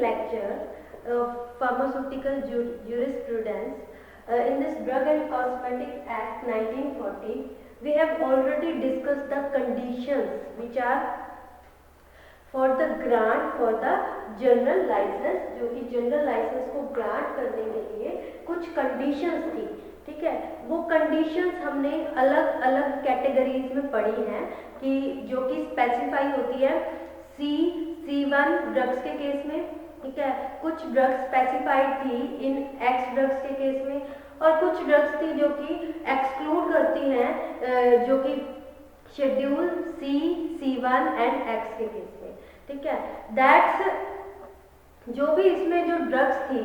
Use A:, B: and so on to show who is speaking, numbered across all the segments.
A: lecture of pharmaceutical jurisprudence. In this Drug and Cosmetic Act 1940, we have already discussed the conditions which are for the grant for the general licence, जो कि general licence को grant करने के लिए कुछ conditions थी, ठीक है। वो कंडीशंस हमने अलग अलग कैटेगरीज में पढ़ी हैं कि जो कि स्पेसिफाई होती है C1 ड्रग्स के केस में, ठीक है। कुछ ड्रग्स स्पेसिफाइड थी इन एक्स ड्रग्स के केस में, और कुछ ड्रग्स थी जो कि एक्सक्लूड करती हैं जो कि शेड्यूल C1 एंड एक्स के केस में, ठीक है। दैट्स जो भी इसमें जो ड्रग्स थी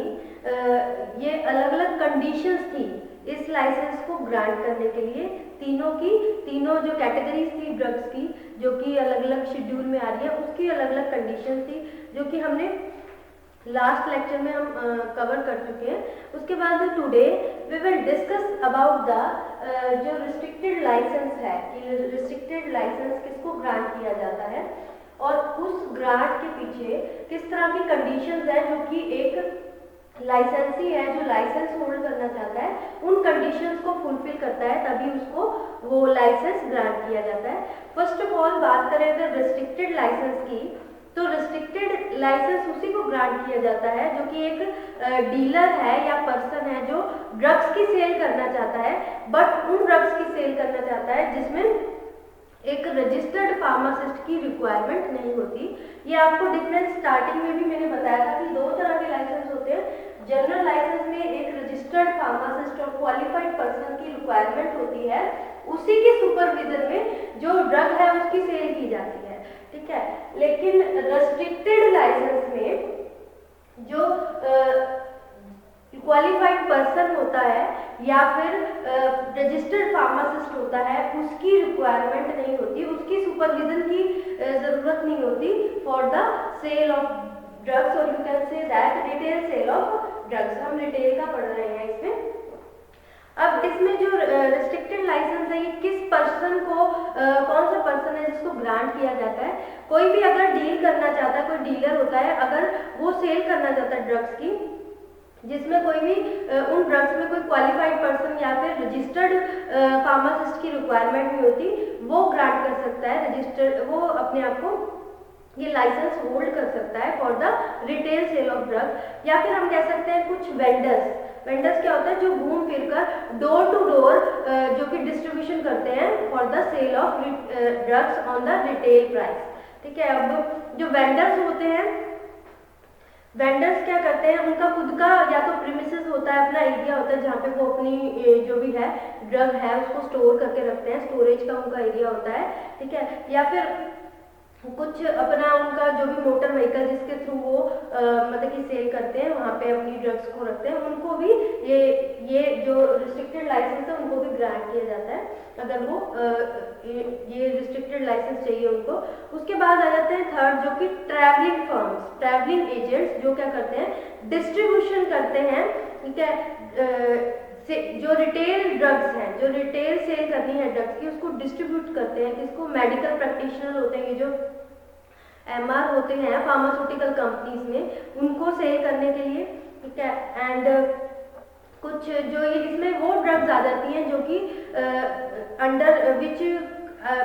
A: ये अलग अलग कंडीशंस थी इस लाइसेंस को ग्रांट करने के लिए। तीनों जो कैटेगरीज थी ड्रग्स की जो कि अलग अलग शेड्यूल में आ रही है, उसकी अलग अलग कंडीशन थी जो कि हमने लास्ट लेक्चर में हम कवर कर चुके हैं। उसके बाद today we will discuss about the जो रिस्ट्रिक्टेड लाइसेंस है कि रिस्ट्रिक्टेड लाइसेंस किसको ग्रांट किया जाता है और उस ग्रांट के पीछे किस तरह की कंडीशंस है जो कि एक लाइसेंसी है जो लाइसेंस होल्ड करना चाहता है उन कंडीशंस को फुलफिल करता है तभी उसको वो लाइसेंस ग्रांट किया जाता है। फर्स्ट ऑफ ऑल बात करें अगर रिस्ट्रिक्टेड लाइसेंस की, तो रिस्ट्रिक्टेड लाइसेंस उसी को ग्रांट किया जाता है जो कि एक डीलर है या पर्सन है जो ड्रग्स की सेल करना चाहता है, बट उन ड्रग्स की सेल करना चाहता है जिसमें एक रजिस्टर्ड फार्मासिस्ट की रिक्वायरमेंट नहीं होती। ये आपको डिफरेंस स्टार्टिंग में भी मैंने बताया था कि दो तरह के लाइसेंस होते हैं। जनरल लाइसेंस में एक रजिस्टर्ड फार्मासिस्ट और क्वालिफाइड पर्सन की रिक्वायरमेंट होती है, उसी के सुपरविजन में जो ड्रग है उसकी सेल की जाती है, ठीक है। लेकिन रेस्ट्रिक्टेड लाइसेंस में जो क्वालिफाइड पर्सन होता है या फिर रजिस्टर्ड फार्मासिस्ट होता है उसकी रिक्वायरमेंट नहीं होती, उसकी सुपरविजन की जरूरत नहीं होती for the sale of drugs, और you can say that retail sale of drugs. हम रिटेल का पढ़ रहे हैं इसमें। अब इसमें जो रिस्ट्रिक्टेड लाइसेंस है ये किस पर्सन को कौन सा पर्सन है जिसको ग्रांट किया जाता है। कोई भी अगर डील करना चाहता है, कोई डीलर होता है, अगर वो सेल करना चाहता है ड्रग्स की जिसमें कोई भी उन ड्रग्स में कोई क्वालिफाइड पर्सन या फिर रजिस्टर्ड फार्मासिस्ट की रिक्वायरमेंट नहीं होती, वो ग्रांट कर सकता है रजिस्टर्ड, वो अपने आप को ये लाइसेंस होल्ड कर सकता है for the retail sale of drug. या फिर हम कह सकते हैं कुछ वेंडर्स क्या होता है जो घूम फिर कर डोर टू डोर जो कि डिस्ट्रीब्यूशन करते हैं for the sale of drugs on the retail price, ठीक है। अब जो वेंडर्स होते हैं, वेंडर्स क्या करते हैं, उनका खुद का या तो प्रीमिसेस होता है, अपना एरिया होता है जहाँ पे वो अपनी जो भी है ड्रग है उसको स्टोर करके रखते हैं, स्टोरेज का उनका एरिया होता है, ठीक है। या फिर कुछ अपना उनका जो भी मोटर व्हीकल जिसके थ्रू वो मतलब कि सेल करते हैं वहाँ पे अपनी ड्रग्स को रखते हैं, उनको भी ये जो रिस्ट्रिक्टेड लाइसेंस है उनको भी ग्रांट किया जाता है अगर वो ये रिस्ट्रिक्टेड लाइसेंस चाहिए उनको। उसके बाद आ जाते हैं थर्ड जो कि ट्रैवलिंग फर्म्स, ट्रैवलिंग एजेंट्स जो क्या करते हैं डिस्ट्रीब्यूशन करते हैं, ठीक है। जो रिटेल ड्रग्स हैं, जो रिटेल सेल करनी है ड्रग्स की उसको डिस्ट्रीब्यूट करते हैं, किसको मेडिकल प्रैक्टिशनर होते हैं, ये जो MR होते हैं फार्मास्यूटिकल कंपनीज में, उनको सेल करने के लिए, ठीक है। एंड कुछ जो ये इसमें वो ड्रग्स आ जाती हैं जो कि अंडर विच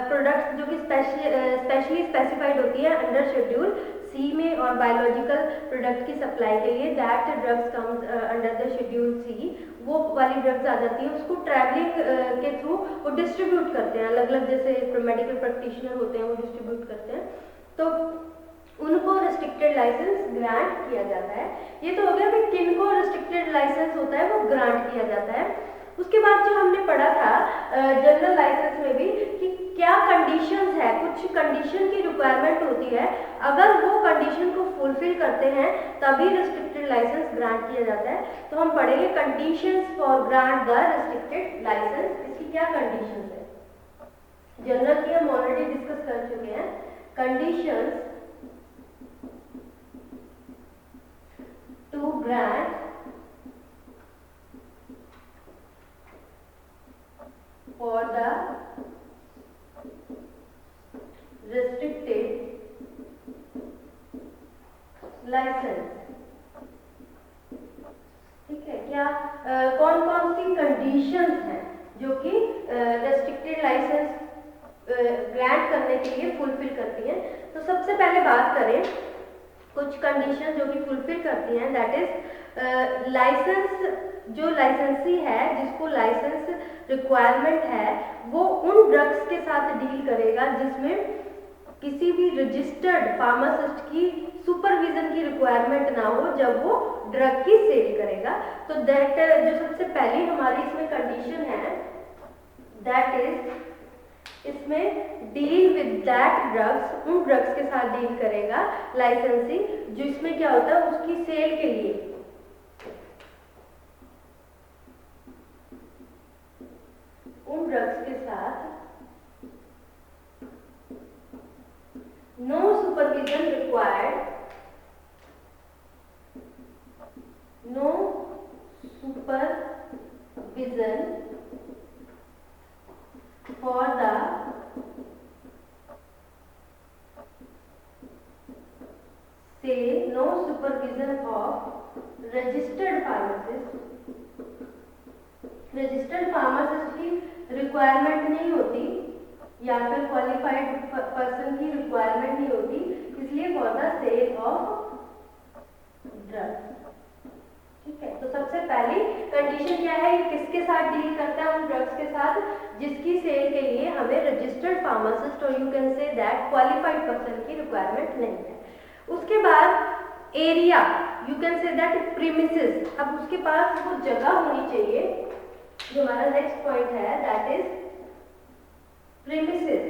A: प्रोडक्ट्स जो कि स्पेशली स्पेसिफाइड होती है अंडर शेड्यूल C में और बायोलॉजिकल प्रोडक्ट की सप्लाई के लिए that drugs comes under the schedule C, वो वाली ड्रग्स आ जाती हैं, उसको ट्रैवलिंग के थ्रू वो डिस्ट्रीब्यूट करते हैं, अलग अलग जैसे मेडिकल प्रैक्टिशनर होते हैं वो डिस्ट्रीब्यूट करते हैं, तो उनको रिस्ट्रिक्टेड लाइसेंस ग्रांट किया जाता है। ये तो हो गया कि किनको रिस्ट्रिक्टेड लाइसेंस होता है वो ग्रांट किया जाता है। उसके बाद जो हमने पढ़ा था जनरल लाइसेंस में भी कि क्या कंडीशंस है, कुछ कंडीशन की रिक्वायरमेंट होती है, अगर वो कंडीशन को फुलफिल करते हैं तभी रिस्ट्रिक्टेड लाइसेंस ग्रांट किया जाता है। तो हम पढ़ेंगे conditions for grant the restricted licence, इसकी क्या कंडीशंस है। जनरल की हम ऑलरेडी डिस्कस कर चुके हैं। Conditions to grant for the restricted license, क्या कौन कौन सी कंडीशंस हैं जो कि रेस्ट्रिक्टेड लाइसेंस ग्रांट करने के लिए फुलफिल करती हैं। तो सबसे पहले बात करें कुछ कंडीशन जो कि फुलफिल करती हैं, दैट इज लाइसेंस, जो लाइसेंसी है जिसको लाइसेंस रिक्वायरमेंट है वो उन ड्रग्स के साथ डील करेगा जिसमें किसी भी रजिस्टर्ड फार्मासिस्ट की सुपरविजन की रिक्वायरमेंट ना हो जब वो ड्रग की सेल करेगा। तो दैट जो सबसे पहली हमारी इसमें कंडीशन है दैट इज इसमें डील विद दैट ड्रग्स, उन ड्रग्स के साथ डील करेगा लाइसेंसी जिसमें क्या होता है उसकी सेल के लिए उन ड्रग्स के साथ no supervision required, no supervision for the sale, no supervision of registered pharmacist, registered pharmacist की रिक्वायरमेंट नहीं होती या फिर क्वालिफाइड पर्सन की रिक्वायरमेंट नहीं होती, इसलिए for the sale of drugs. ठीक है, तो सबसे पहली कंडीशन क्या है, किसके साथ डील करता है, उन ड्रग्स के साथ जिसकी सेल के लिए हमें रजिस्टर्ड फार्मासिस्ट और you can say that qualified person की रिक्वायरमेंट नहीं है। उसके बाद area, you can say that premises, अब उसके पास वो जगह होनी चाहिए, जो हमारा नेक्स्ट पॉइंट है that is premises.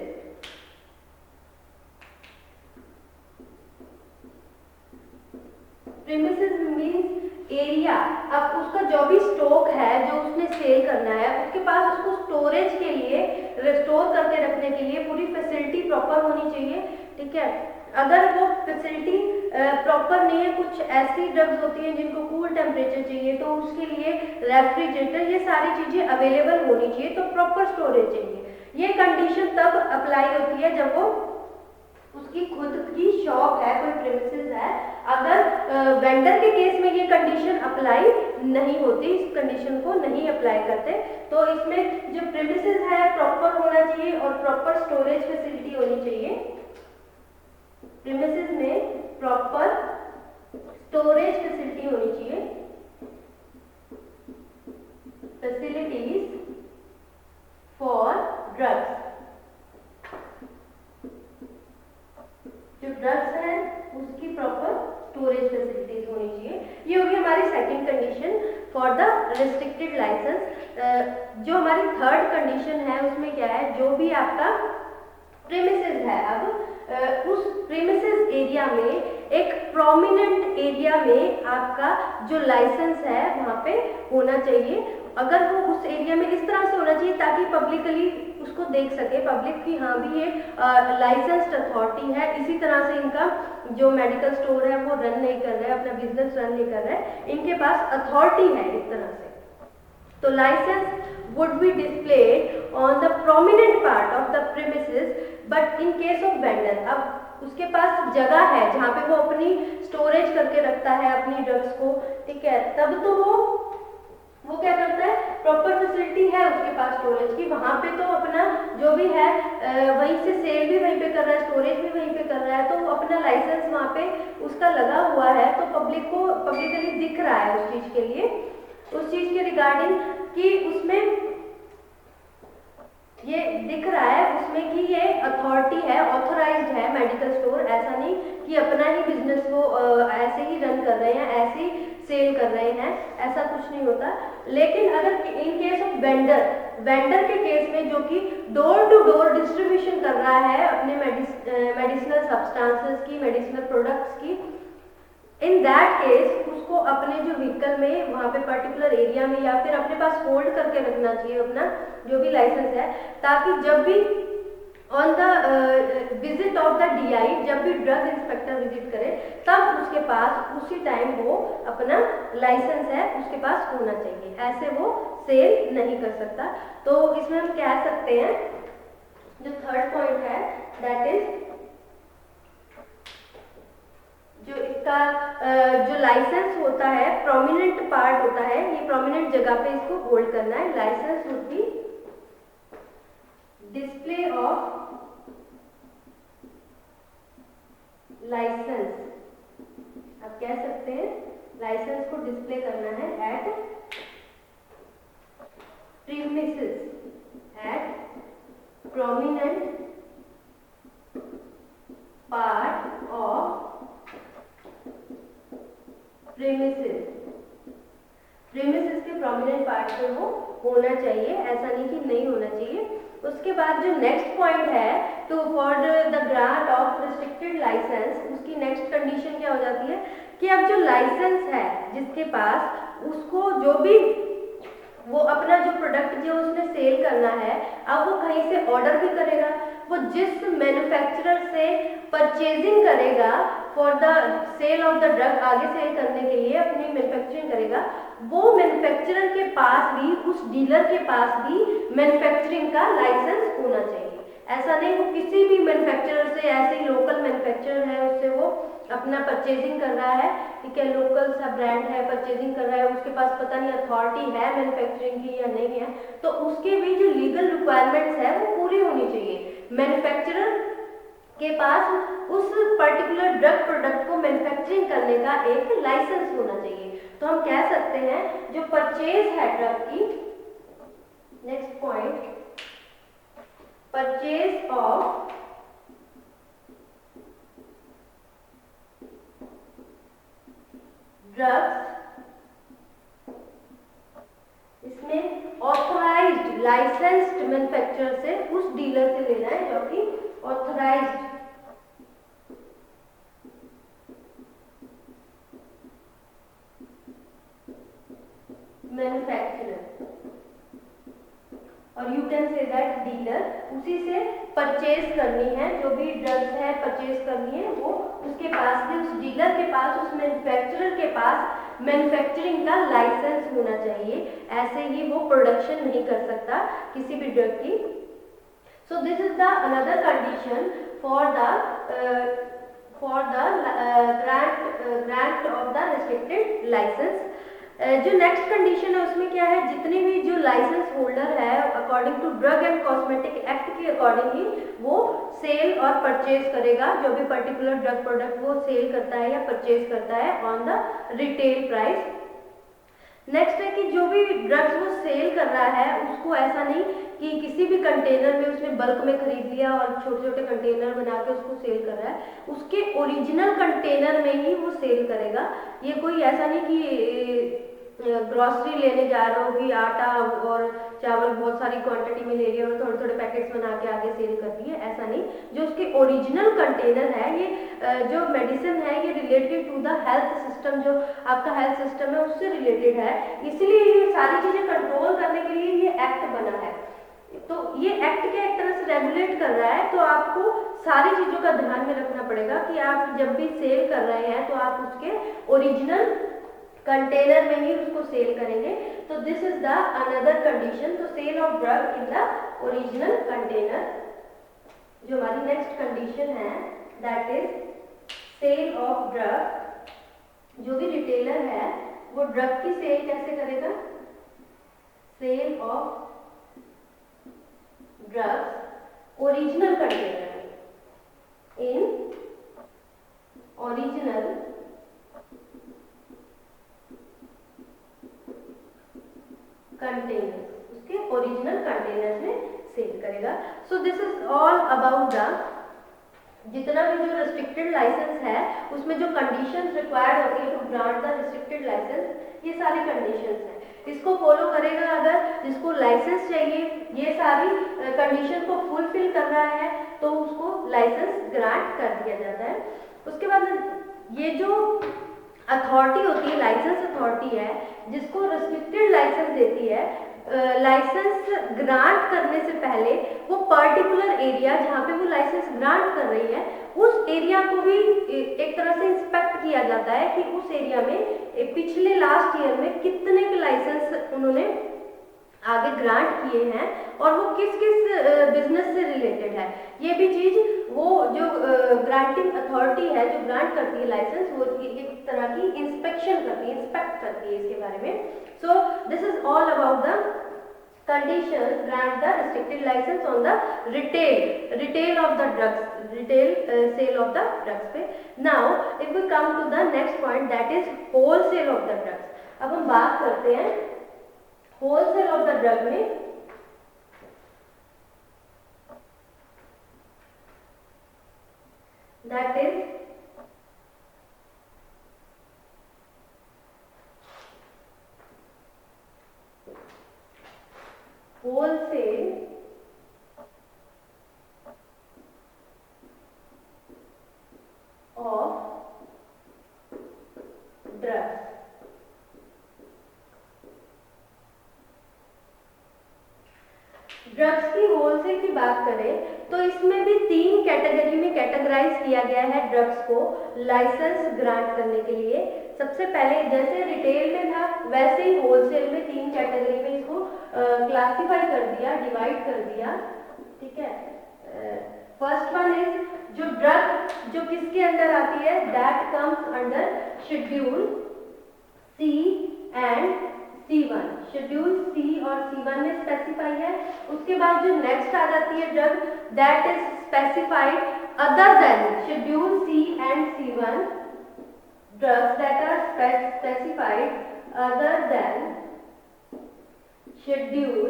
A: Premises means area, अब उसका जो भी स्टॉक है जो उसने सेल करना है उसके पास उसको स्टोरेज के लिए, स्टोर करके रखने के लिए पूरी फैसिलिटी प्रॉपर होनी चाहिए। ठीक है, अगर वो फैसिलिटी प्रॉपर नहीं है, कुछ ऐसी ड्रग्स होती हैं जिनको कूल टेम्परेचर चाहिए तो उसके लिए रेफ्रिजरेटर, ये सारी चीजें अवेलेबल होनी चाहिए, तो प्रॉपर स्टोरेज चाहिए। ये कंडीशन तब अप्लाई होती है जब वो उसकी खुद की शॉप है, कोई प्रीमिसेस है। अगर वेंडर के केस में ये कंडीशन अप्लाई नहीं होती, इस कंडीशन को नहीं अप्लाई करते, तो इसमें जो प्रीमिसेस है प्रॉपर होना चाहिए और प्रॉपर स्टोरेज फैसिलिटी होनी चाहिए। प्रीमिसेस में प्रॉपर स्टोरेज फैसिलिटी होनी चाहिए, फैसिलिटीज फॉर ड्रग्स, जो ड्रग्स है उसकी प्रॉपर स्टोरेज फैसिलिटीज होनी चाहिए। ये होगी हमारी second condition for the restricted licence. जो हमारी थर्ड कंडीशन है उसमें क्या है, जो भी आपका प्रीमिसेस है, अब उस प्रीमिसेस एरिया में एक प्रोमिनेंट एरिया में आपका जो लाइसेंस है वहाँ पे होना चाहिए। अगर वो उस एरिया में इस तरह से होना चाहिए ताकि पब्लिकली उसको देख सके पब्लिक की, हाँ भी ये लाइसेंस्ड अथॉरिटी है, इसी तरह से इनका जो मेडिकल स्टोर है वो रन नहीं कर रहा है, अपना बिजनेस रन नहीं कर रहा है, इनके पास अथॉरिटी है इस तरह से। तो licence would be displayed on the prominent part of the premises, but in case of vendor, अब उसके पास जगह है जहाँ पे वो अपनी स्टोरेज करके रखता है अपनी ड्रग्स को, ठीक है, तब तो वो क्या करता है, प्रॉपर फैसिलिटी है उसके पास स्टोरेज की, वहाँ पे तो अपना जो भी है वहीं से सेल भी वहीं पे कर रहा है, स्टोरेज भी वहीं पे कर रहा है, तो वो अपना लाइसेंस वहाँ पे उसका लगा हुआ है, तो पब्लिक को पब्लिकली दिख रहा है उस चीज के लिए, उस चीज के रिगार्डिंग कि उसमें ये दिख रहा है उसमें कि ये अथॉरिटी है, ऑथराइज्ड है मेडिकल स्टोर, ऐसा नहीं कि अपना ही बिजनेस को ऐसे ही रन कर रहे हैं, ऐसे ही सेल कर रहे हैं, ऐसा कुछ नहीं होता। लेकिन अगर इन केस ऑफ वेंडर के केस में जो कि डोर टू डोर डिस्ट्रीब्यूशन कर रहा है अपने मेडिसिनल सब्सटेंसेस की, मेडिसिनल प्रोडक्ट्स की, इन दैट केस उसको अपने जो व्हीकल में वहाँ पे पर्टिकुलर एरिया में या फिर अपने पास होल्ड करके रखना चाहिए अपना जो भी लाइसेंस है, ताकि जब भी on the visit of the DI, जब भी ड्रग इंस्पेक्टर विजिट करे तब उसके पास उसी टाइम वो अपना लाइसेंस है उसके पास होना चाहिए, ऐसे वो सेल नहीं कर सकता। तो इसमें हम कह सकते हैं जो थर्ड पॉइंट है दैट इज जो इसका जो लाइसेंस होता है प्रोमिनेंट पार्ट होता है, ये प्रोमिनेंट जगह पे इसको होल्ड करना है। Licence would be display of licence, आप कह सकते हैं लाइसेंस को डिस्प्ले करना है at premises, at prominent part of premises. Premises के प्रोमिनेंट पार्ट पे वो होना चाहिए, ऐसा नहीं कि नहीं होना चाहिए। उसके बाद जो नेक्स्ट पॉइंट है, to for the grant of restricted licence, उसकी नेक्स्ट कंडीशन क्या हो जाती है कि अब जो लाइसेंस है जिसके पास, उसको जो भी वो अपना जो प्रोडक्ट जो उसने सेल करना है, अब वो कहीं से ऑर्डर भी करेगा, वो जिस मैन्युफैक्चरर से परचेजिंग करेगा for the sale of the drug, आगे सेल करने के लिए अपनी मैन्युफैक्चरिंग करेगा, वो मैन्युफैक्चरर के पास भी, उस डीलर के पास भी मैन्युफैक्चरिंग का लाइसेंस होना चाहिए। ऐसा नहीं वो किसी भी मैन्युफैक्चरर से, ऐसे ही लोकल मैन्युफैक्चरर है उससे वो अपना परचेजिंग कर रहा है, ठीक है, लोकल सा ब्रांड है, परचेजिंग कर रहा है, उसके पास पता नहीं अथॉरिटी है मैन्युफैक्चरिंग की या नहीं है, तो उसके भी जो लीगल रिक्वायरमेंट्स है वो पूरी होनी चाहिए। मैन्युफैक्चरर के पास उस पर्टिकुलर ड्रग प्रोडक्ट को मैन्युफैक्चरिंग करने का एक लाइसेंस होना चाहिए। तो हम कह सकते हैं जो परचेज है ड्रग की, next point, purchase of drugs, इसमें ऑथराइज्ड लाइसेंस्ड मैन्युफैक्चरर से, उस डीलर से लेना है जो कि ऑथराइज्ड मैन्युफैक्चरर, और you can say that dealer, उसी से परचेज करनी है, जो भी ड्रग्स है परचेज करनी है वो उसके पास से, उस डीलर के पास, उस मैन्युफैक्चरर के पास मैन्युफैक्चरिंग का लाइसेंस होना चाहिए, ऐसे ही वो प्रोडक्शन नहीं कर सकता किसी भी ड्रग की। So this is the another condition for the grant of the restricted licence. जो नेक्स्ट कंडीशन है उसमें क्या है, जितने भी जो लाइसेंस होल्डर है according to drug and cosmetic act के अकॉर्डिंग ही वो सेल और परचेज करेगा, जो भी पर्टिकुलर ड्रग प्रोडक्ट वो सेल करता है या परचेज करता है on the retail price. Next है कि जो भी ड्रग्स वो सेल कर रहा है उसको ऐसा नहीं कि किसी भी कंटेनर में उसने बल्क में खरीद लिया और छोटे छोटे कंटेनर बना के उसको सेल कर रहा है, उसके ओरिजिनल कंटेनर में ही वो सेल करेगा। ये कोई ऐसा नहीं कि ग्रॉसरी लेने जा रहा हो कि आटा और चावल बहुत सारी क्वांटिटी में ले रही है और थोड़े थोड़े पैकेट्स बना के आगे सेल कर रही है, ऐसा नहीं। जो उसके ओरिजिनल कंटेनर है, ये जो मेडिसिन है ये related to the health system, जो आपका हेल्थ सिस्टम है उससे रिलेटेड है, इसलिए ये सारी चीजें कंट्रोल करने के लिए ये एक्ट बना है। तो ये एक्ट क्या एक तरह से रेगुलेट कर रहा है, तो आपको सारी चीजों का ध्यान में रखना पड़ेगा कि आप जब भी सेल कर रहे हैं तो आप उसके ओरिजिनल कंटेनर में ही उसको सेल करेंगे। तो this is the another condition, तो sale of drug in the original container. जो हमारी नेक्स्ट कंडीशन है that is sale of drug. जो भी रिटेलर है वो ड्रग की सेल कैसे करेगा, sale of drugs original container में, इन ओरिजिनल कंटेनर, उसके ओरिजिनल कंटेनर में सेल करेगा। So this is all about the, जितना भी जो रिस्ट्रिक्टेड लाइसेंस है उसमें जो कंडीशंस रिक्वायर्ड होती है to grant the restricted licence, ये सारी कंडीशंस हैं। इसको फॉलो करेगा अगर जिसको लाइसेंस चाहिए, ये सारी कंडीशन को फुलफिल कर रहा है तो उसको लाइसेंस ग्रांट कर दिया जाता है। उसके बाद ये जो अथॉरिटी होती है, लाइसेंस अथॉरिटी है जिसको रिस्ट्रिक्टेड लाइसेंस देती है, लाइसेंस ग्रांट करने से पहले वो पर्टिकुलर एरिया जहाँ पे वो लाइसेंस ग्रांट कर रही है उस एरिया को भी एक तरह से इंस्पेक्ट किया जाता है कि उस एरिया में पिछले लास्ट ईयर में कितने के लाइसेंस उन्होंने आगे ग्रांट किए हैं और वो किस किस बिजनेस से रिलेटेड है। ये भी चीज वो जो ग्रांट ग्रांटिंग अथॉरिटी है जो ग्रांट करती है लाइसेंस, वो एक तरह की इंस्पेक्शन करती है, इंस्पेक्ट करती है इसके बारे में। सो this is all about the conditions grant the restricted license on the retail of the drugs, sale of the drugs पे। now if we come to the next point, that is wholesale of the drugs। अब हम बात करते हैं wholesale of the drug में। that is wholesale of drugs। Drugs की wholesale की बात करें तो इसमें भी 3 कैटेगरी में कैटेगराइज किया गया है ड्रग्स को लाइसेंस ग्रांट करने के लिए। सबसे पहले जैसे रिटेल में था वैसे ही होलसेल में 3 कैटेगरी में इसको क्लासिफाई कर दिया, डिवाइड कर दिया, ठीक है। फर्स्ट वन इज जो ड्रग जो किसके अंडर आती है, that comes under schedule C and C1। Schedule C और C1 में स्पेसिफाई है। उसके बाद जो नेक्स्ट आ जाती है drug, that is specified other than schedule C and C1, drugs that are specified other than schedule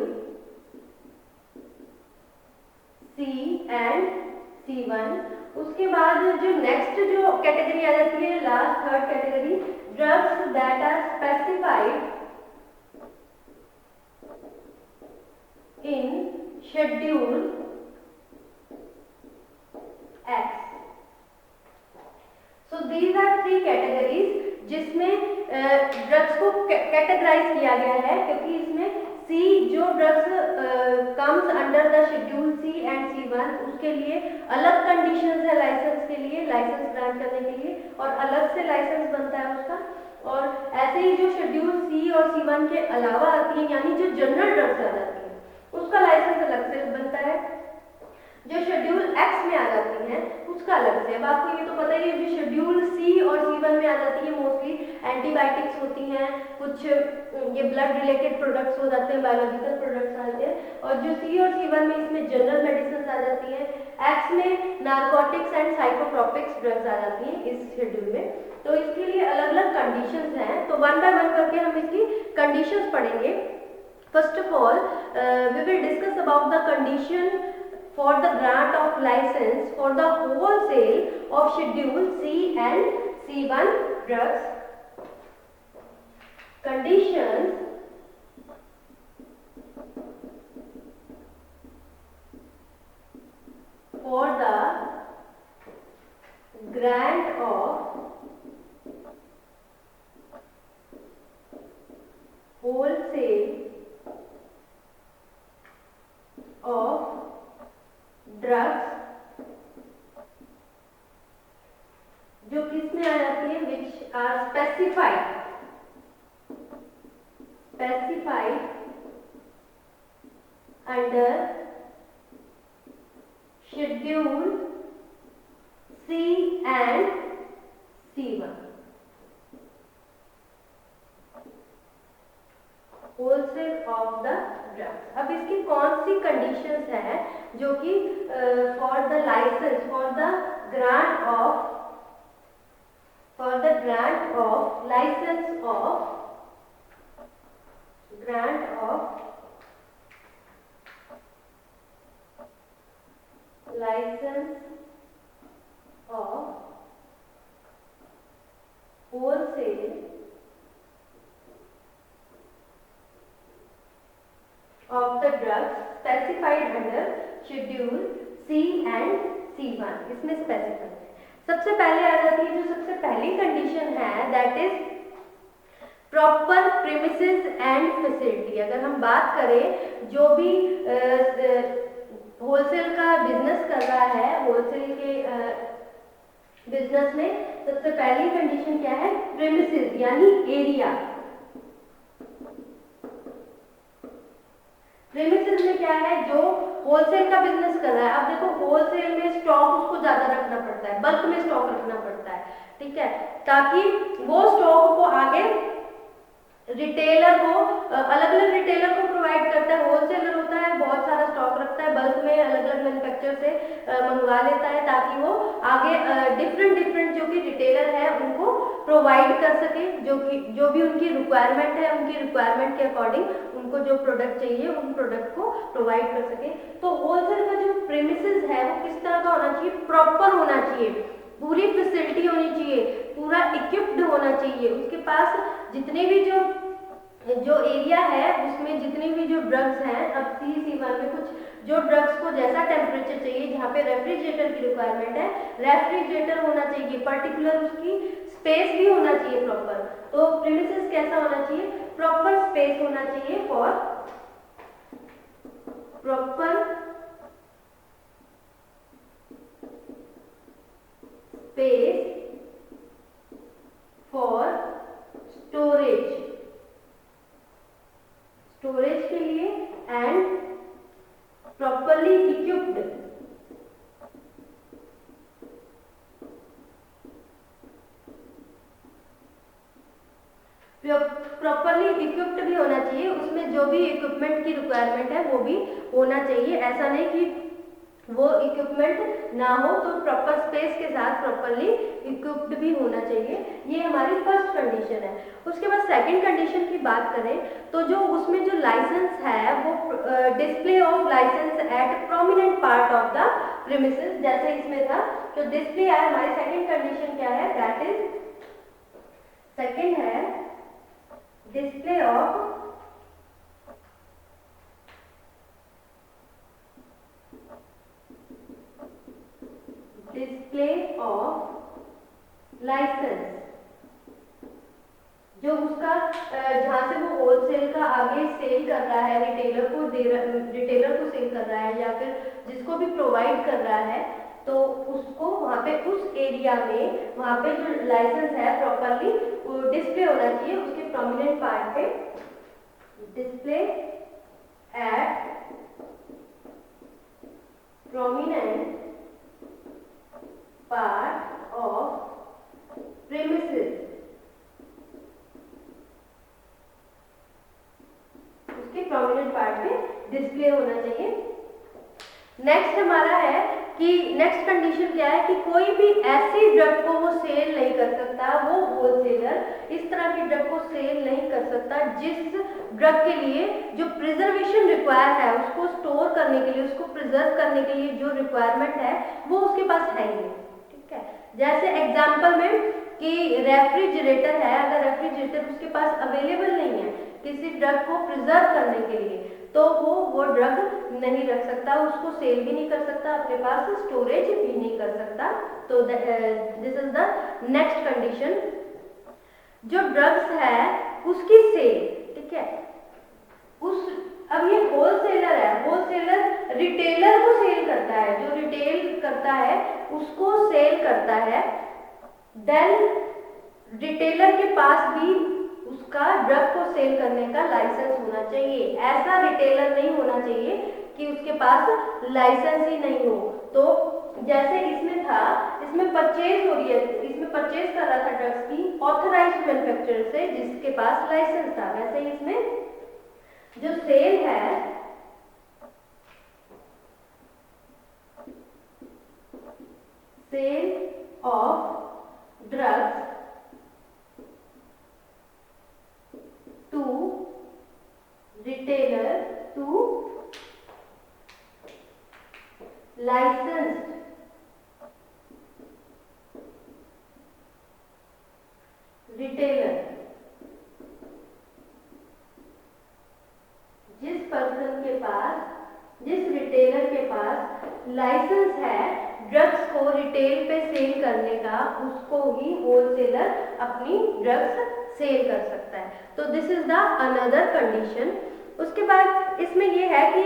A: C and C1। उसके बाद जो नेक्स्ट जो कैटेगरी आ जाती है, last third category, drugs that are specified in schedule X। so these are 3 categories जिसमें drugs को categorise किया गया है, क्योंकि इसमें C जो drugs comes under the schedule C and C1 उसके लिए अलग कंडीशंस है लाइसेंस के लिए, लाइसेंस ग्रांट करने के लिए, और अलग से लाइसेंस बनता है उसका। और ऐसे ही जो शेड्यूल C और C1 के अलावा आती है, यानी जो जनरल ड्रग्स आ जाती है उसका लाइसेंस अलग से बनता है। जो शेड्यूल X में आ जाती हैं उसका अलग से। अब आपको ये तो पता ही है, जो शेड्यूल C और C1 में आ जाती है मोस्टली एंटीबायोटिक्स होती हैं, कुछ ये ब्लड रिलेटेड प्रोडक्ट्स हो जाते हैं, बायोलॉजिकल प्रोडक्ट्स आते हैं। और जो C और C1 में इसमें जनरल मेडिसिन आ जाती हैं। X में नार्कोटिक्स एंड साइकोट्रोपिक्स ड्रग्स आ जाती हैं इस शेड्यूल में। तो इसके लिए अलग अलग कंडीशंस हैं, तो वन बाय वन करके हम इसकी कंडीशंस पढ़ेंगे। First of all, we will discuss about the condition for the grant of license for the wholesale of schedule C and C1 drugs. Conditions for the grant of wholesale of drugs जो किस में आ जाती है, which are specified under schedule C and C1। Wholesale of the drugs. अब इसकी कौन सी conditions हैं जो कि for the licence, for the grant of licence of wholesale of the drugs specified under schedule C and C1। इसमें specified है। सबसे पहले आ जाती है, जो सबसे पहली कंडीशन है, that is proper premises and facility. अगर हम बात करें जो भी होलसेल का बिजनेस कर रहा है, होलसेल के बिजनेस में सबसे पहली कंडीशन क्या है, प्रीमिसेस यानी एरिया। प्रीमिसेस में क्या है, जो होलसेल का बिजनेस कर रहा है। अब देखो होलसेल में स्टॉक उसको ज्यादा रखना पड़ता है, बल्क में स्टॉक रखना पड़ता है, ठीक है, ताकि वो स्टॉक को आगे रिटेलर को अलग अलग रिटेलर को प्रोवाइड करता है। होलसेलर होता है बहुत सारा स्टॉक रखता है, बल्क में अलग अलग मैन्युफैक्चर से मंगवा लेता है, ताकि वो आगे डिफरेंट डिफरेंट जो कि रिटेलर है उनको प्रोवाइड कर सके, जो भी उनकी रिक्वायरमेंट है, उनकी रिक्वायरमेंट के अकॉर्डिंग उनको जो प्रोडक्ट चाहिए उन प्रोडक्ट को प्रोवाइड कर सके। तो होलसेल का जो प्रेमिसेस है वो किस तरह का होना चाहिए, प्रॉपर होना चाहिए, पूरी फैसिलिटी होनी चाहिए, पूरा इक्विप्ड होना चाहिए, उसके पास जितने भी जो एरिया है उसमें जितने भी जो ड्रग्स हैं, अब C1 में कुछ जो ड्रग्स को जैसा टेम्परेचर चाहिए, जहाँ पे रेफ्रिजरेटर की रिक्वायरमेंट है, रेफ्रिजरेटर होना चाहिए, पर्टिकुलर उसकी स्पेस भी होना चाहिए प्रॉपर। तो प्रीमिसेस कैसा होना चाहिए, प्रॉपर स्पेस होना चाहिए for proper space for storage के लिए and properly equipped, properly equipped भी होना चाहिए, उसमें जो भी इक्विपमेंट की रिक्वायरमेंट है वो भी होना चाहिए। ऐसा नहीं कि वो इक्विपमेंट ना हो, तो प्रॉपर स्पेस के साथ प्रॉपरली इक्विप्ड भी होना चाहिए। ये हमारी फर्स्ट कंडीशन है। उसके बाद सेकंड कंडीशन की बात करें तो जो उसमें जो लाइसेंस है वो display of licence at prominent part of the premises, जैसे इसमें था जो डिस्प्ले है। हमारी सेकंड कंडीशन क्या है, दैट इज सेकंड है डिस्प्ले ऑफ लाइसेंस, जो उसका जहाँ से वो होलसेल का आगे सेल कर रहा है, रिटेलर को सेल कर रहा है या फिर जिसको भी प्रोवाइड कर रहा है, तो उसको वहाँ पे उस एरिया में वहाँ पे जो लाइसेंस है प्रॉपरली डिस्प्ले होना चाहिए, उसके प्रोमिनेंट पार्ट पे display at prominent part of premises, उसके प्रोमिनेंट पार्ट पे डिस्प्ले होना चाहिए। नेक्स्ट हमारा है कि नेक्स्ट कंडीशन क्या है कि कोई भी ऐसी ड्रग को वो सेल नहीं कर सकता, वो होलसेलर इस तरह की ड्रग को सेल नहीं कर सकता जिस ड्रग के लिए जो प्रिजर्वेशन रिक्वायर है, उसको स्टोर करने के लिए, उसको प्रिजर्व करने के लिए जो रिक्वायरमेंट है वो उसके पास है ही नहीं, ठीक है। जैसे एग्जांपल में कि रेफ्रिजरेटर है, अगर रेफ्रिजरेटर उसके पास अवेलेबल नहीं है किसी ड्रग को प्रिजर्व करने के लिए, तो वो ड्रग नहीं रख सकता, उसको सेल भी नहीं कर सकता, अपने पास स्टोरेज भी नहीं कर सकता। तो this is the next condition. जो ड्रग्स है उसकी सेल, ठीक है, अब ये होलसेलर है, होलसेलर रिटेलर को सेल करता है, जो रिटेल करता है उसको सेल करता है, देन रिटेलर के पास भी उसका ड्रग को सेल करने का लाइसेंस होना चाहिए। ऐसा रिटेलर नहीं होना चाहिए कि उसके पास लाइसेंस ही नहीं हो। तो जैसे इसमें था, इसमें परचेज हो रही है, इसमें परचेज कर रहा था ड्रग्स की ऑथराइज्ड मैन्युफैक्चरर से जिसके पास लाइसेंस था, वैसे ही इसमें जो सेल है sale of drugs to retailer to licensed retailer, जिस पर्सन के पास, जिस रिटेलर के पास लाइसेंस है ड्रग्स को रिटेल पे सेल करने का, उसको ही होलसेलर अपनी ड्रग्स सेल कर सकता है। तो this is the another condition. उसके बाद इसमें ये है कि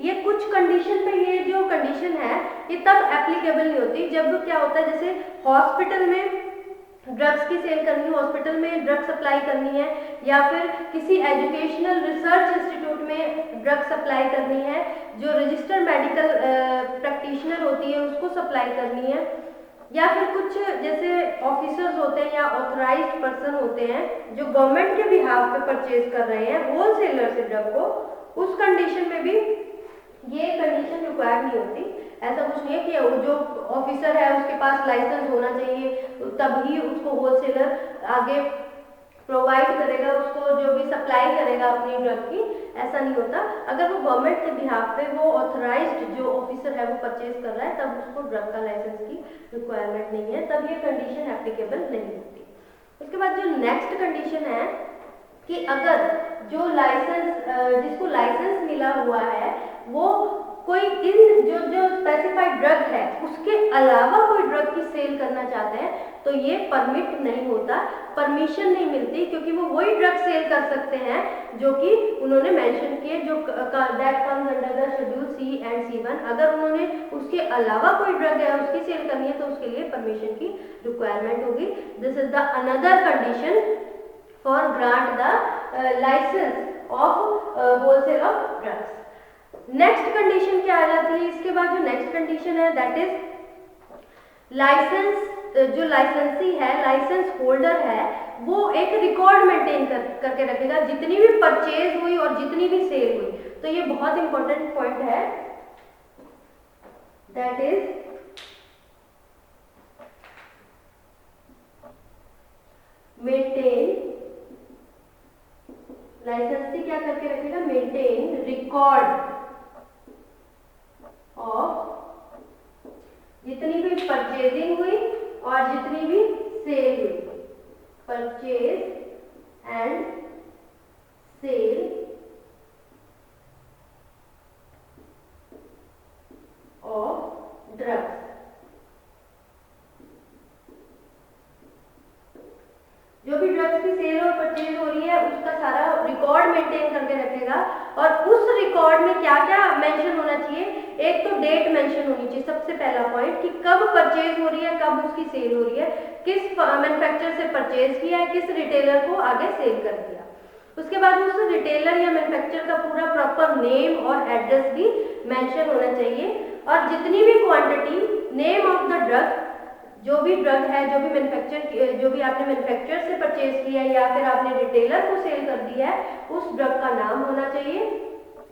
A: ये कुछ कंडीशन पे, ये जो कंडीशन है ये तब एप्लीकेबल नहीं होती जब क्या होता है, जैसे हॉस्पिटल में ड्रग्स की सेल करनी है, हॉस्पिटल में ड्रग सप्लाई करनी है, या फिर किसी एजुकेशनल रिसर्च इंस्टीट्यूट में ड्रग सप्लाई करनी है, जो रजिस्टर्ड मेडिकल प्रैक्टिशनर होती है उसको सप्लाई करनी है, या फिर कुछ जैसे ऑफिसर्स होते हैं या ऑथराइज्ड पर्सन होते हैं जो गवर्नमेंट के बिहाफ पे परचेज कर रहे हैं होलसेलर से ड्रग को, उस कंडीशन में भी ये कंडीशन रिक्वायर्ड नहीं होती। ऐसा कुछ नहीं है कि जो ऑफिसर है उसके पास लाइसेंस होना चाहिए तभी उसको होलसेलर आगे प्रोवाइड करेगा, उसको जो भी सप्लाई करेगा अपनी ड्रग की, ऐसा नहीं होता। अगर वो गवर्नमेंट के बिहाफ पे वो ऑथराइज्ड जो ऑफिसर है वो परचेज कर रहा है तब उसको ड्रग का लाइसेंस की रिक्वायरमेंट नहीं है, तब ये कंडीशन एप्लीकेबल नहीं होती। उसके बाद जो नेक्स्ट कंडीशन है कि अगर जो लाइसेंस जिसको लाइसेंस मिला हुआ है वो कोई इन जो स्पेसिफाइड ड्रग है उसके अलावा कोई ड्रग की सेल करना चाहते हैं तो ये परमिट नहीं होता, परमिशन नहीं मिलती, क्योंकि वो वही ड्रग सेल कर सकते हैं जो कि उन्होंने मेंशन किए, जो that comes under the schedule C and C1। अगर उन्होंने उसके अलावा कोई ड्रग है उसकी सेल करनी है तो उसके लिए परमिशन की रिक्वायरमेंट होगी। This is the another condition for grant the licence of wholesale of drugs. Next condition क्या आ जाती है, इसके बाद जो नेक्स्ट कंडीशन है दैट इज लाइसेंस, जो लाइसेंसी है, लाइसेंस होल्डर है, वो एक रिकॉर्ड मेंटेन करके रखेगा जितनी भी परचेज हुई और जितनी भी सेल हुई। तो ये बहुत इंपॉर्टेंट पॉइंट है, दैट इज मेंटेन, लाइसेंसी क्या करके रखेगा, मेंटेन रिकॉर्ड ऑफ जितनी भी परचेजिंग हुई और जितनी भी सेल हुई, purchase and sale of drugs. जो भी ड्रग्स की सेल और परचेज हो रही है उसका सारा रिकॉर्ड मेंटेन करके रखेगा, और उस रिकॉर्ड में क्या क्या मेंशन होना चाहिए, एक तो डेट मेंशन होनी चाहिए, सबसे पहला पॉइंट कि कब परचेज हो रही है, कब उसकी सेल हो रही है, किस मैन्युफैक्चरर से परचेज किया है, किस रिटेलर को आगे सेल कर दिया। उसके बाद उस रिटेलर या मैन्युफैक्चरर का पूरा प्रॉपर नेम और एड्रेस भी मेंशन होना चाहिए, और जितनी भी quantity, name of the drug, जो भी ड्रग है, जो भी मैन्युफैक्चर, जो भी आपने मैन्युफैक्चरर से परचेज किया है या फिर आपने रिटेलर को सेल कर दिया है, उस ड्रग का नाम होना चाहिए,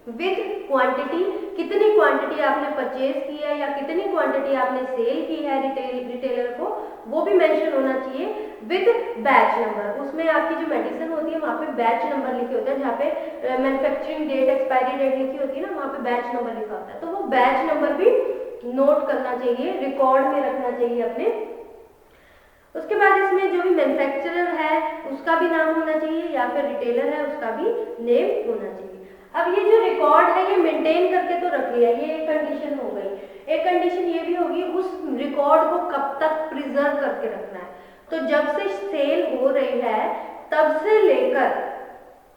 A: विद क्वांटिटी, कितनी क्वांटिटी आपने परचेज की है या कितनी क्वांटिटी आपने सेल की है रिटेलर को, वो भी मेंशन होना चाहिए, विद बैच नंबर। उसमें आपकी जो मेडिसिन होती है वहाँ पे बैच नंबर लिखे होते हैं, जहाँ पे मैन्युफैक्चरिंग डेट, एक्सपायरी डेट लिखी होती है ना, वहाँ पे बैच नंबर लिखा होता है, तो वो बैच नंबर भी नोट करना चाहिए, रिकॉर्ड में रखना चाहिए अपने। उसके बाद इसमें जो भी मैन्युफैक्चरर है उसका भी नाम होना चाहिए या फिर रिटेलर है उसका भी नेम होना चाहिए। अब ये जो रिकॉर्ड है ये मेंटेन करके तो रख लिया, ये एक कंडीशन हो गई। एक कंडीशन ये भी होगी उस रिकॉर्ड को कब तक प्रिजर्व करके रखना है, तो जब से सेल हो रही है तब से लेकर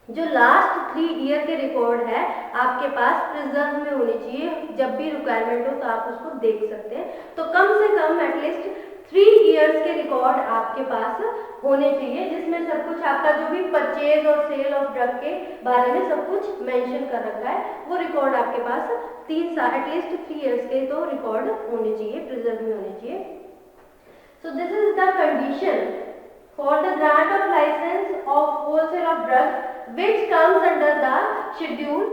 A: जो लास्ट 3 ईयर के रिकॉर्ड है आपके पास प्रिजर्व में होनी चाहिए, जब भी रिक्वायरमेंट हो तो आप उसको देख सकते हैं। तो कम से कम एटलीस्ट 3 ईयर्स के रिकॉर्ड आपके पास होने चाहिए, जिसमें सब कुछ आपका जो भी परचेज और सेल ऑफ ड्रग के बारे में सब कुछ मेंशन कर रखा है, वो रिकॉर्ड आपके पास 3 साल, एटलीस्ट 3 ईयर्स के तो रिकॉर्ड होने चाहिए, प्रिजर्व में होने चाहिए। सो this is the condition for the grant of license of wholesale of drugs which comes under the schedule